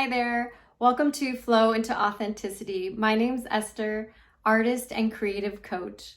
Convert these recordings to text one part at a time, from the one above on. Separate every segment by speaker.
Speaker 1: Hi there. Welcome to Flow into Authenticity. My name's Esther, artist and creative coach.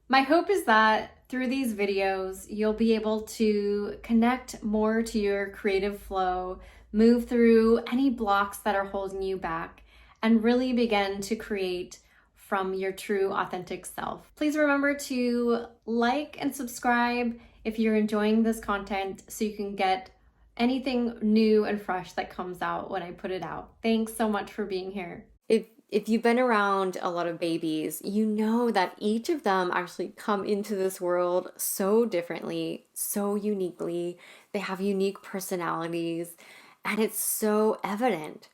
Speaker 1: My hope is that through these videos, you'll be able to connect more to your creative flow, move through any blocks that are holding you back, and really begin to create from your true authentic self. Please remember to like and subscribe if you're enjoying this content so you can get anything new and fresh that comes out when I put it out. Thanks so much for being here. If you've been around a lot of babies, you know that each of them actually come into this world so differently, so uniquely. They have unique personalities, and it's so evident.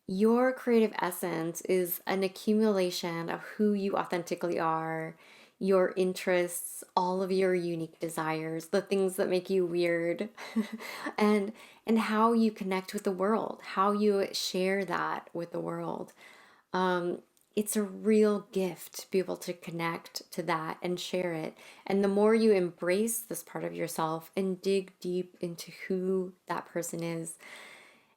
Speaker 1: Your creative essence is an accumulation of who you authentically are, your interests, all of your unique desires, the things that make you weird, and how you connect with the world, how you share that with the world. It's a real gift to be able to connect to that and share it. And the more you embrace this part of yourself and dig deep into who that person is,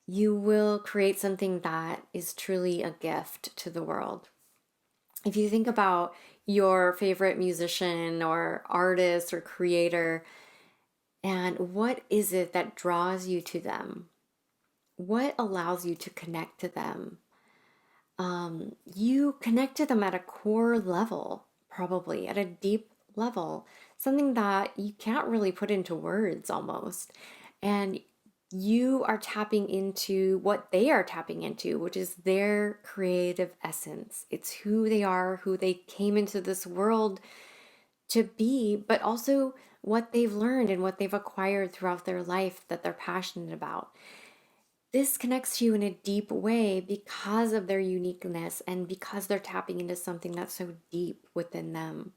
Speaker 1: you will create something that is truly a gift to the world. If you think about your favorite musician or artist or creator, and what is it that draws you to them? What allows you to connect to them? You connect to them at a core level, probably at a deep level, something that you can't really put into words almost. And you are tapping into what they are tapping into, which is their creative essence. It's who they are, who they came into this world to be, but also what they've learned and what they've acquired throughout their life that they're passionate about. This connects to you in a deep way because of their uniqueness and because they're tapping into something that's so deep within them.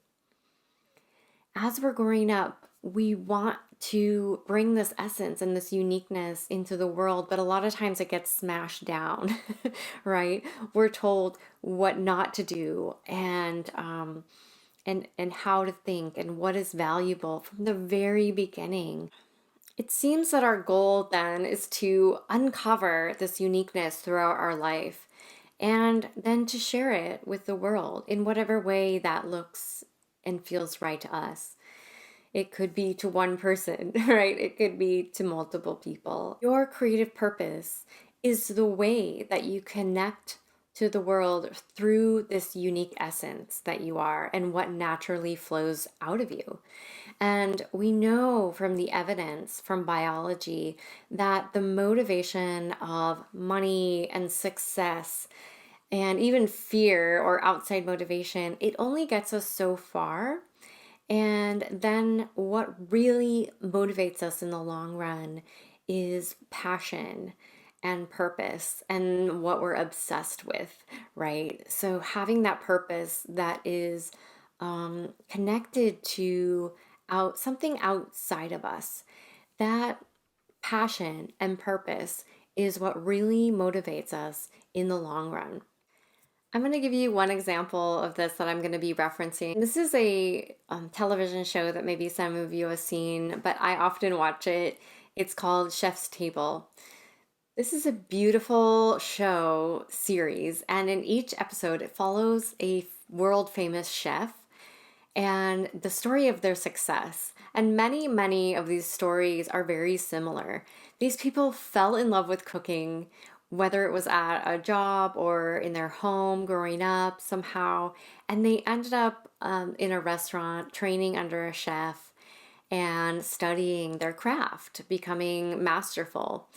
Speaker 1: As we're growing up, we want to bring this essence and this uniqueness into the world, but a lot of times it gets smashed down, right? We're told what not to do and how to think and what is valuable from the very beginning. It seems that our goal then is to uncover this uniqueness throughout our life and then to share it with the world in whatever way that looks and feels right to us. It could be to one person, right? It could be to multiple people. Your creative purpose is the way that you connect to the world through this unique essence that you are and what naturally flows out of you. And we know from the evidence from biology that the motivation of money and success and even fear or outside motivation, it only gets us so far. And then what really motivates us in the long run is passion and purpose and what we're obsessed with, right? So having that purpose that is connected to something outside of us, that passion and purpose is what really motivates us in the long run. I'm going to give you one example of this that I'm going to be referencing. This is a television show that maybe some of you have seen, but I often watch it. It's called Chef's Table. This is a beautiful show series, and in each episode, it follows a world famous chef and the story of their success. And many of these stories are very similar. These people fell in love with cooking, whether it was at a job or in their home growing up somehow, and they ended up in a restaurant training under a chef and studying their craft, becoming masterful.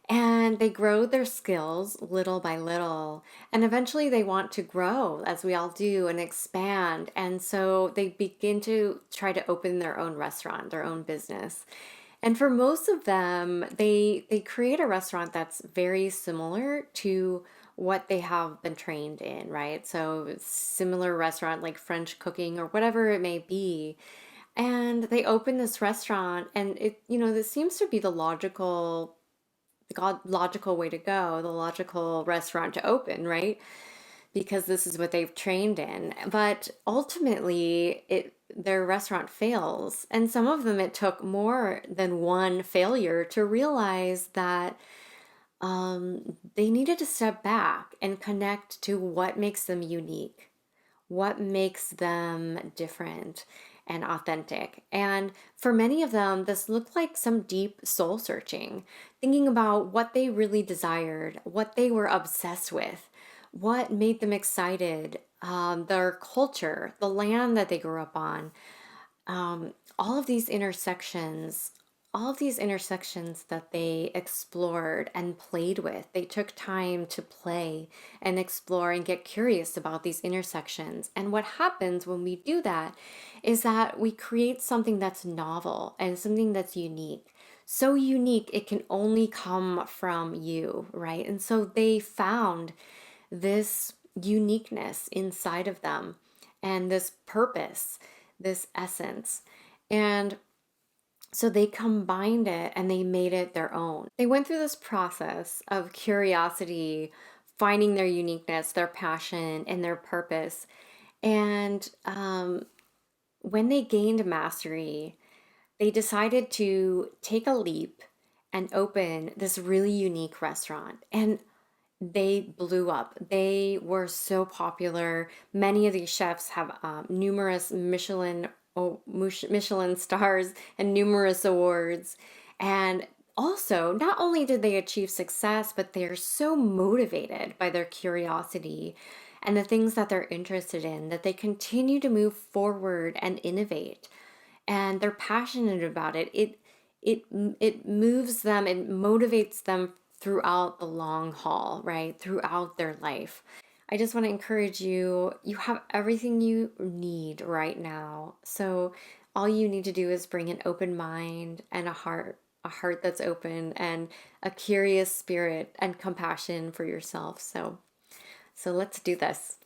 Speaker 1: And they grow their skills little by little. And eventually they want to grow, as we all do, and expand. And so they begin to try to open their own restaurant, their own business. And for most of them, they create a restaurant that's very similar to what they have been trained in, right? So similar restaurant like French cooking or whatever it may be. And they open this restaurant and this seems to be the logical way to go, the logical restaurant to open, right? Because this is what they've trained in. But ultimately, their restaurant fails. And some of them, it took more than one failure to realize that they needed to step back and connect to what makes them unique, what makes them different and authentic. And for many of them, this looked like some deep soul searching, thinking about what they really desired, what they were obsessed with, what made them excited, their culture, the land that they grew up on, all of these intersections, all of these intersections that they explored and played with. They took time to play and explore and get curious about these intersections. And what happens when we do that is that we create something that's novel and something that's unique. So unique, it can only come from you, right? And so they found this uniqueness inside of them and this purpose, this essence. And so they combined it and they made it their own. They went through this process of curiosity, finding their uniqueness, their passion, and their purpose. And when they gained mastery, they decided to take a leap and open this really unique restaurant. And they blew up. They were so popular. Many of these chefs have numerous Michelin stars and numerous awards. And also, not only did they achieve success, but they are so motivated by their curiosity and the things that they're interested in that they continue to move forward and innovate. And they're passionate about it. It moves them, it motivates them throughout the long haul, right? Throughout their life. I just want to encourage you, you have everything you need right now. So all you need to do is bring an open mind and a heart that's open and a curious spirit and compassion for yourself. So let's do this.